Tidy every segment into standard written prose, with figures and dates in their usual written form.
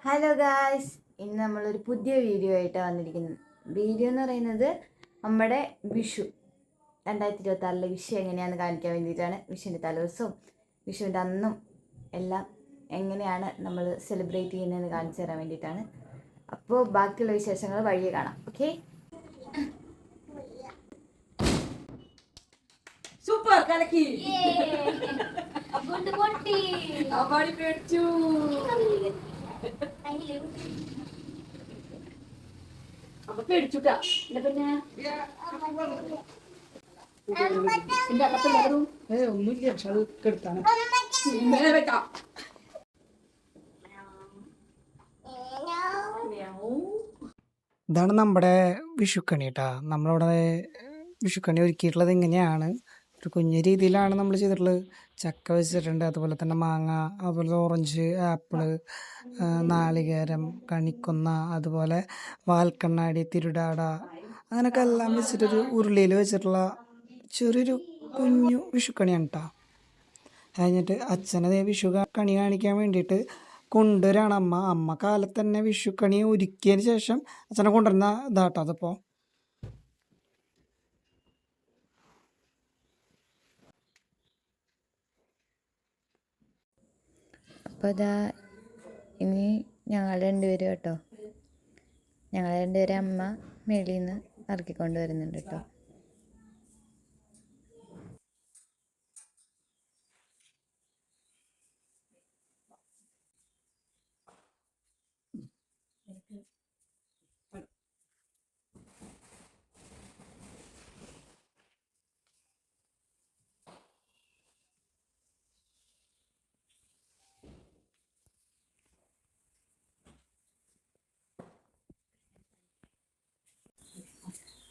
Hello guys, ഇന്ന് നമ്മളൊരു പുതിയ വീഡിയോ ആയിട്ടാണ് വന്നിരിക്കുന്നത്. വീഡിയോ എന്ന് പറയുന്നത് നമ്മുടെ വിഷു 2026 വിഷു എങ്ങനെയാണെന്ന് കാണിക്കാൻ വേണ്ടിയിട്ടാണ്. വിഷുവിൻ്റെ തലേദിവസവും വിഷുവിൻ്റെ അന്നും എല്ലാം എങ്ങനെയാണ് നമ്മൾ സെലിബ്രേറ്റ് ചെയ്യുന്നതെന്ന് കാണിച്ചു തരാൻ വേണ്ടിയിട്ടാണ്. അപ്പോൾ ബാക്കിയുള്ള വിശേഷങ്ങൾ വഴിയെ കാണാം. ഓക്കെ, സൂപ്പർ കലക്കി അവാടി പേടിച്ചു. അപ്പൊ പേടിച്ചുട്ടാ പിന്നെ എന്റെ അകത്തുള്ളവരും ഒന്നുമില്ല. പക്ഷെ അത് കെടുത്താണ് വെക്കാം. ഇതാണ് നമ്മുടെ വിഷുക്കണി കേട്ടോ. നമ്മളിവിടെ വിഷുക്കണി ഒരുക്കിയിട്ടുള്ളത് ഇങ്ങനെയാണ്. ഒരു കുഞ്ഞു രീതിയിലാണ് നമ്മൾ ചെയ്തിട്ടുള്ളത്. ചക്ക വെച്ചിട്ടുണ്ട്, അതുപോലെ തന്നെ മാങ്ങ, അതുപോലെ ഓറഞ്ച്, ആപ്പിള്, നാളികേരം, കണിക്കൊന്ന, അതുപോലെ വാൽക്കണ്ണാടി, തിരുടാട, അങ്ങനെയൊക്കെ എല്ലാം വെച്ചിട്ടൊരു ഉരുളിയിൽ വെച്ചിട്ടുള്ള ചെറിയൊരു കുഞ്ഞു വിഷുക്കണിയാണ് കേട്ടോ. കഴിഞ്ഞിട്ട് അച്ഛനെ വിഷു കണി കാണിക്കാൻ വേണ്ടിയിട്ട് കൊണ്ടുവരാണ് അമ്മ കാലത്ത് തന്നെ വിഷുക്കണി ഒരുക്കിയതിന് ശേഷം അച്ഛനെ കൊണ്ടുവരുന്ന ഇതാട്ടോ അതിപ്പോൾ. അപ്പോൾ ഇതാ ഇനി ഞങ്ങൾ രണ്ടുപേരും കേട്ടോ, ഞങ്ങൾ രണ്ടുപേരും അമ്മ മേളിൽ നിന്ന് ഇറക്കിക്കൊണ്ട് വരുന്നുണ്ട് കേട്ടോ.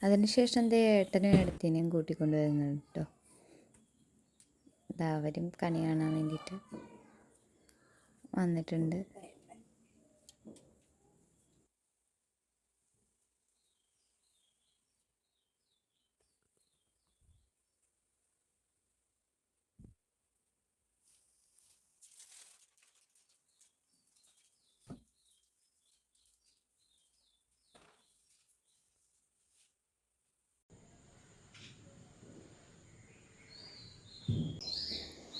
അതിനുശേഷം എൻ്റെ ഏട്ടനും ഏടത്തിനെയും കൂട്ടിക്കൊണ്ട് വരുന്നുണ്ട് കേട്ടോ. അവരും കണി കാണാൻ വേണ്ടിയിട്ട് വന്നിട്ടുണ്ട്.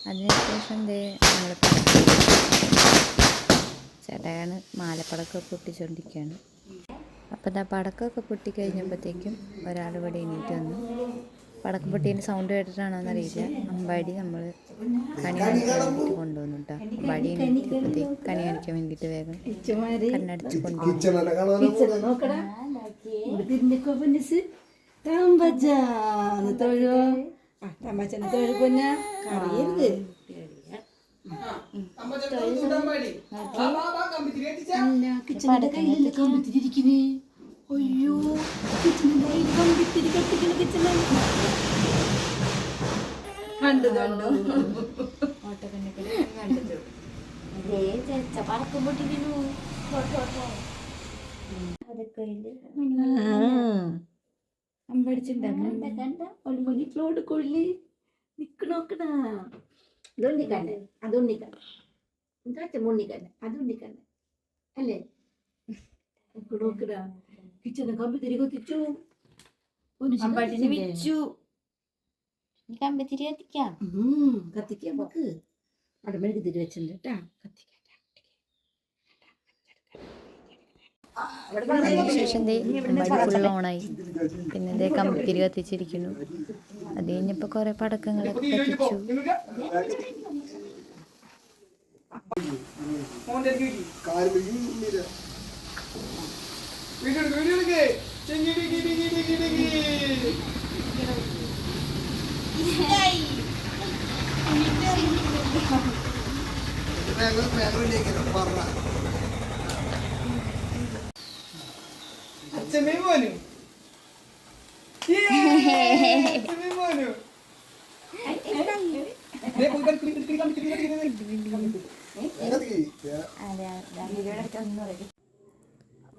അതിനുശേഷം നമ്മൾ ചേട്ടായാണ് മാലപ്പടക്കമൊക്കെ പൊട്ടിച്ചുകൊണ്ടിരിക്കുകയാണ്. അപ്പോൾ പടക്കമൊക്കെ പൊട്ടിക്കഴിഞ്ഞപ്പോഴത്തേക്കും ഒരാൾ ഇവിടെ എണീറ്റ് വന്നു. പടക്കം പൊട്ടിയതിൻ്റെ സൗണ്ട് കേട്ടിട്ടാണോന്നറിയില്ല, അമ്പാടി നമ്മൾ കണി കാണിക്കാൻ വേണ്ടിയിട്ട് കൊണ്ടുവന്നു കേട്ടോ. അമ്പാടി എണീറ്റപ്പോഴത്തേക്ക് കണി കാണിക്കാൻ വേണ്ടിയിട്ട് വേഗം കണ്ണടച്ച് അയ്യോ കണ്ടു പടക്കം പൊട്ടിക്കുന്നു. അമ്പടിച്ചിട്ടുണ്ടോട് കൊള്ളി നിക്കണോക്കണ അതുണ്ണിക്കണ്ണ മുണ്ണിക്കണ്ണ അതുണ്ണിക്കണ്ണ അല്ലേ നോക്കണ കിച്ചനെ കമ്പി തിരി കത്തിച്ചു വെച്ചു. കമ്പിത്തിരി കത്തിക്കാം നമുക്ക് അവിടെ മെഴുകി തിരി വെച്ചിട്ടുണ്ട് കേട്ടാ. കത്തിക്കാം. ശേഷം ഫുൾ ഓണായി. പിന്നെ കമ്പിത്തിരി കത്തിച്ചിരിക്കുന്നു. അത് കഴിഞ്ഞപ്പോൾ കുറേ പടക്കങ്ങളൊക്കെ കത്തിച്ചു.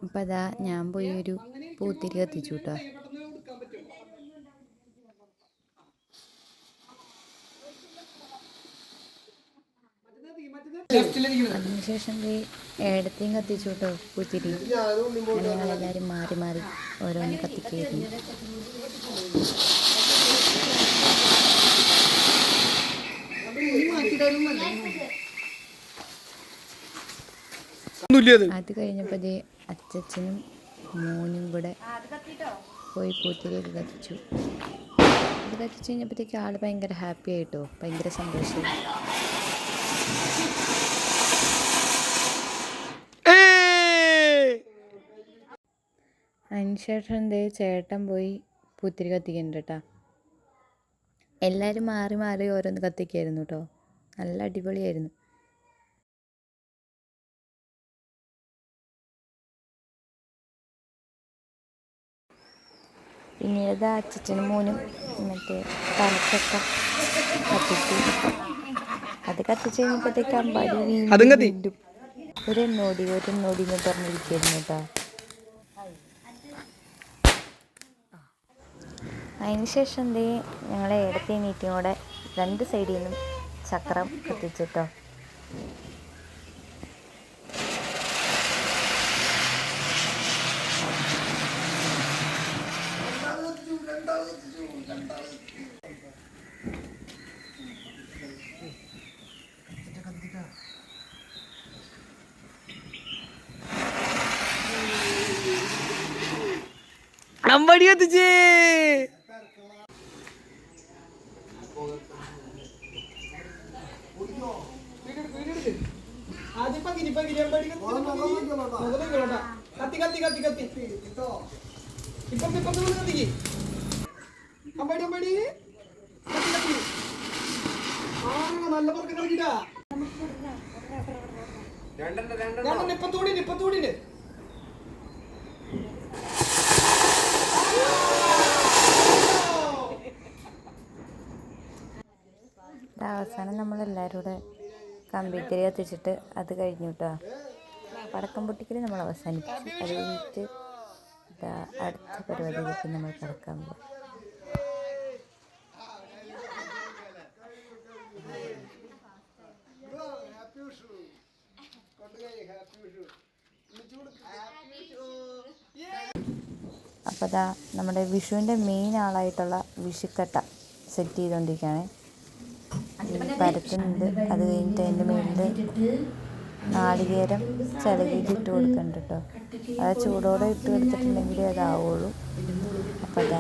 അപ്പം അതാ ഞാൻ പോയി ഒരു പൂത്തിരി കത്തിച്ചു കേട്ടോ. അതിനുശേഷം ഏടത്തെയും കത്തിച്ചു കേട്ടോ പൂത്തിരി. അങ്ങനെ ഞങ്ങളെല്ലാവരും മാറി മാറി ഓരോന്ന് കത്തിക്കായിരുന്നു. അത് കഴിഞ്ഞപ്പോൾ അച്ചച്ചനും മോനും കൂടെ പോയി പൂത്തിരിയൊക്കെ കത്തിച്ചു. അത് കത്തിച്ച് കഴിഞ്ഞപ്പോഴത്തേക്ക് ആൾ ഭയങ്കര ഹാപ്പി ആയിട്ടോ, ഭയങ്കര സന്തോഷമായി. അതിനുശേഷം ചേട്ടൻ പോയി പൂത്തിരി കത്തിക്കുന്നുണ്ട് കേട്ടോ. എല്ലാവരും മാറി മാറി ഓരോന്ന് കത്തിക്കായിരുന്നു കേട്ടോ. നല്ല അടിപൊളിയായിരുന്നു. പിന്നീട് അച്ചച്ചനും മോനും മറ്റേ തലക്കൊക്കെ കത്തിച്ചു. അത് കത്തിച്ച് കഴിഞ്ഞപ്പോഴത്തേക്ക് അമ്പാടി വീണ്ടും ഒരെണ്ണോടി എന്ന് പറഞ്ഞിരിക്കുന്നു കേട്ടോ. അതിനുശേഷം ഞങ്ങളെ ഏടത്തെ നീറ്റിയും കൂടെ 2 സൈഡിൽ നിന്നും ചക്രം കത്തിച്ചിട്ടോ. അമ്പടി കത്തിച്ചേ. അവസാനം നമ്മളെല്ലാവരും കൂടെ കമ്പിത്തിരി കത്തിച്ചിട്ട് അത് കഴിഞ്ഞു കേട്ടോ. പടക്കം പൊട്ടിക്കൽ നമ്മൾ അവസാനിപ്പിച്ചു. അത് കഴിഞ്ഞിട്ട് അടുത്ത പരിപാടിയിലേക്ക് നമ്മൾ കിടക്കാൻ പോകും. അപ്പോൾ നമ്മുടെ വിഷുവിൻ്റെ മെയിൻ ആളായിട്ടുള്ള വിഷുക്കട്ട സെറ്റ് ചെയ്തുകൊണ്ടിരിക്കുകയാണ്. പരത്തുന്നുണ്ട്. അത് കഴിഞ്ഞിട്ട് അതിൻ്റെ മുകളിൽ നാളികേരം ചിലകിയിട്ട് കൊടുക്കുന്നുണ്ട് കേട്ടോ. അത് ചൂടോടെ ഇട്ട് കൊടുത്തിട്ടുണ്ടെങ്കിലേ അതാവുള്ളൂ. അപ്പോൾ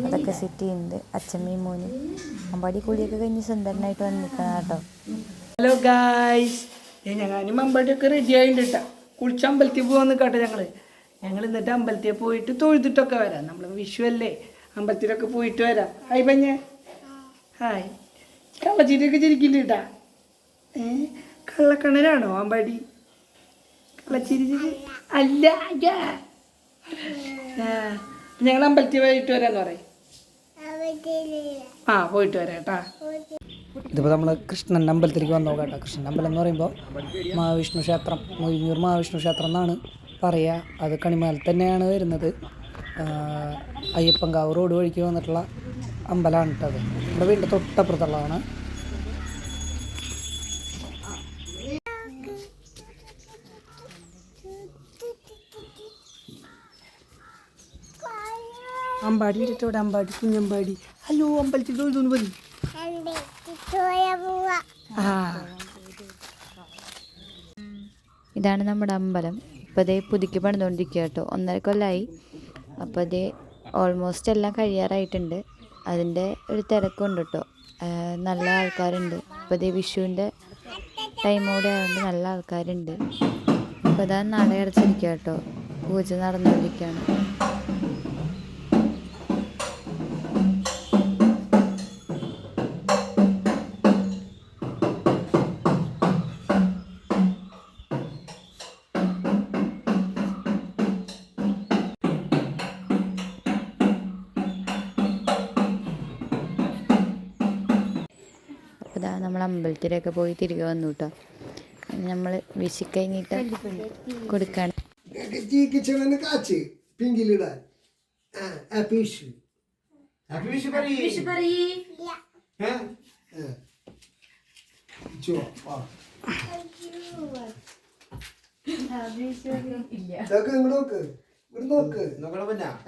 അതൊക്കെ സെറ്റ് ചെയ്യുന്നുണ്ട്. അച്ഛമ്മയും മോനും അമ്പാടി കൂടിയൊക്കെ കഴിഞ്ഞ് സുന്ദരനായിട്ട് വന്ന് നിൽക്കണം കേട്ടോ. ഹലോ ഗായ്സ്, ഞാനും അമ്പാടിയൊക്കെ റെഡി ആയിട്ടുണ്ട് കേട്ടോ. കുളിച്ച് അമ്പലത്തിൽ പോകാൻ നിൽക്കട്ടെ. ഞങ്ങൾ എന്നിട്ട് അമ്പലത്തിൽ പോയിട്ട് തൊഴുതിട്ടൊക്കെ വരാം. നമ്മൾ വിഷു അല്ലേ, അമ്പലത്തിലൊക്കെ പോയിട്ട് വരാം. Hi പഞ്ഞ, hi. കള്ളച്ചിരിയൊക്കെ ചിരിക്കില്ല കേട്ടാ. കള്ളക്കണ്ണനാണോ അമ്പാടി? കള്ളച്ചിരി അല്ല. ഞങ്ങൾ അമ്പലത്തിൽ പോയിട്ട് വരാന്ന് പറയും. പോയിട്ട് വരാം കേട്ടാ. ഇതിപ്പോൾ നമ്മൾ കൃഷ്ണൻ്റെ അമ്പലത്തിലേക്ക് വന്നു നോക്കാം കേട്ടോ. കൃഷ്ണൻ്റെ അമ്പലം എന്ന് പറയുമ്പോൾ മഹാവിഷ്ണു ക്ഷേത്രം, മൊയ്യൂർ മഹാവിഷ്ണു ക്ഷേത്രം എന്നാണ് പറയുക. അത് കണിമേൽ തന്നെയാണ് വരുന്നത്. അയ്യപ്പൻകാവ് റോഡ് വഴിക്ക് വന്നിട്ടുള്ള അമ്പലമാണ് കേട്ടത്. നമ്മുടെ വീടിൻ്റെ തൊട്ടപ്പുറത്തുള്ളതാണ്. അമ്പാടി ഇവിടെ അമ്പാടി, കുഞ്ഞമ്പാടി. ഹലോ, അമ്പലത്തിൽ തൊഴുതൊന്ന് മതി. ഇതാണ് നമ്മുടെ അമ്പലം. ഇപ്പോൾ പുതുക്കി പണിതുകൊണ്ടിരിക്കുക കേട്ടോ. 1.5 കൊല്ലമായി. അപ്പോൾ ഓൾമോസ്റ്റ് എല്ലാം കഴിയാറായിട്ടുണ്ട്. അതിൻ്റെ ഒരു തിരക്കുണ്ട് കേട്ടോ. നല്ല ആൾക്കാരുണ്ട്. ഇപ്പോൾ വിഷുവിൻ്റെ ടൈമോടെ ആയതുകൊണ്ട് നല്ല ആൾക്കാരുണ്ട്. അപ്പോൾ നട അടച്ചിരിക്കുക കേട്ടോ. പൂജ നടന്നുകൊണ്ടിരിക്കുകയാണ്. നമ്മൾ അമ്പലത്തിലൊക്കെ പോയി തിരികെ വന്നു കേട്ടോ. നമ്മൾ വിഷുക്കൈനീട്ടം കൊടുക്കാൻ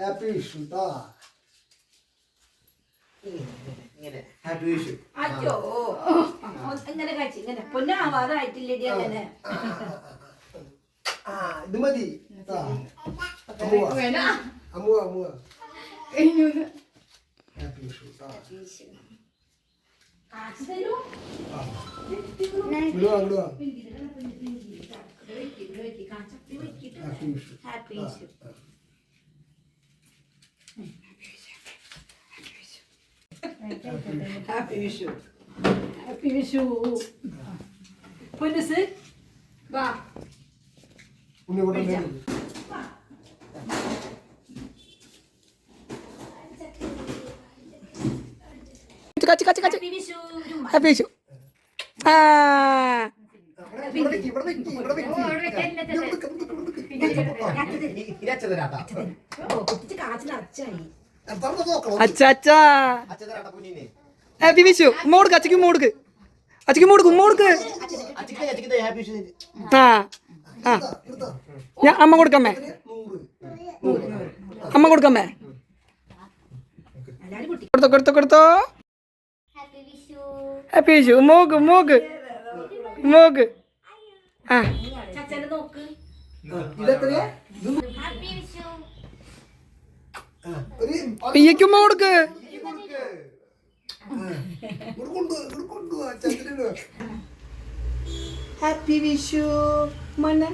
ഹാപ്പി വിഷു ട്ടാ. ഹാപ്പി വിഷു. അയ്യോ ഇങ്ങനെ കഴിച്ചു ഇങ്ങനെ പൊന്നാവാറായിട്ടില്ലേ അങ്ങനെ ഇത് മതി ട്ടാ. അമ്മുവ അമ്മുവ ഹാപ്പി വിഷു ട്ടാ. ഇടുവാ ഇടുവാ. Happy Vishu. Happy happy Vishu happy Vishu Ponnus വാ ഉണ്ണി കൂടെ ഹാപ്പി വിഷു ഹാപ്പി വിഷു. കാച്ചു നിറച്ചായി അച്ചാ ഹാപ്പി വിഷു. ഉമ്മ കൊടുക്ക് അച്ചയ്ക്ക് ഉമ്മ കൊടുക്ക്. അച്ചയ്ക്ക് ഉമ്മ കൊടുക്ക് ഉമ്മ കൊടുക്ക്. ആ ആ ഞാൻ അമ്മ കൊടുക്കമ്മേ. അമ്മ കൊടുക്കമ്മേ. കൊടുത്തോ കൊടുത്തോ കൊടുത്തോ. Happy Vishu. Mock mock mock. ആ ചച്ചനെ നോക്ക് പിയ്യക്ക് ഉമ്മ കൊടുക്ക്. ഹാപ്പി വിഷു മോനെ.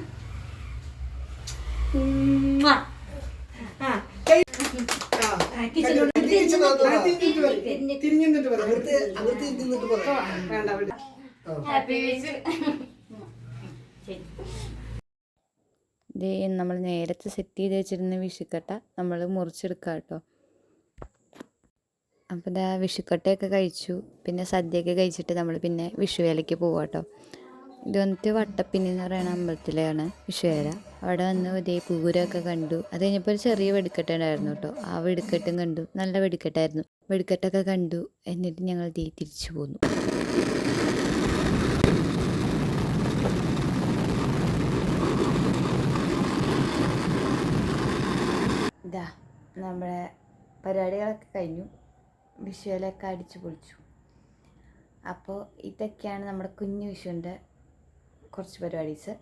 തിരിഞ്ഞിട്ട് പറ. അകത്ത് തിന്നിട്ട് പറ. ഇത് നമ്മൾ നേരത്തെ സെറ്റ് ചെയ്ത് വെച്ചിരുന്ന വിഷുക്കട്ട നമ്മൾ മുറിച്ചെടുക്കാം കേട്ടോ. അപ്പോൾ ഇതാ വിഷുക്കട്ടയൊക്കെ കഴിച്ചു. പിന്നെ സദ്യയൊക്കെ കഴിച്ചിട്ട് നമ്മൾ പിന്നെ വിഷുവേലയ്ക്ക് പോവാം കേട്ടോ. ഇത് വന്നിട്ട് വട്ടപ്പിന്നി എന്ന് പറയുന്ന അമ്പലത്തിലാണ് വിഷുവേല. അവിടെ വന്ന് ഇതേ പൂരമൊക്കെ കണ്ടു. അത് കഴിഞ്ഞപ്പോൾ ഒരു ചെറിയ വെടിക്കെട്ട് ഉണ്ടായിരുന്നു കേട്ടോ. ആ വെടിക്കെട്ടും കണ്ടു. നല്ല വെടിക്കെട്ടായിരുന്നു. വെടിക്കെട്ടൊക്കെ കണ്ടു. എന്നിട്ട് ഞങ്ങൾ തിരിച്ചു പോന്നു. ഇതാ നമ്മുടെ പരിപാടികളൊക്കെ കഴിഞ്ഞു. വിഷുവിലൊക്കെ അടിച്ചു പൊളിച്ചു. അപ്പോൾ ഇതൊക്കെയാണ് നമ്മുടെ കുഞ്ഞു വിഷുവിൻ്റെ കുറച്ച് പരിപാടീസ്.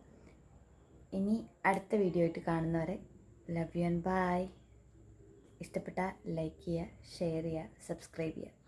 ഇനി അടുത്ത വീഡിയോ ആയിട്ട് കാണുന്നവരെ ലവ് യു ആൻഡ് ബൈ. ഇഷ്ടപ്പെട്ടാൽ ലൈക്ക് ചെയ്യുക, ഷെയർ ചെയ്യുക, സബ്സ്ക്രൈബ് ചെയ്യുക.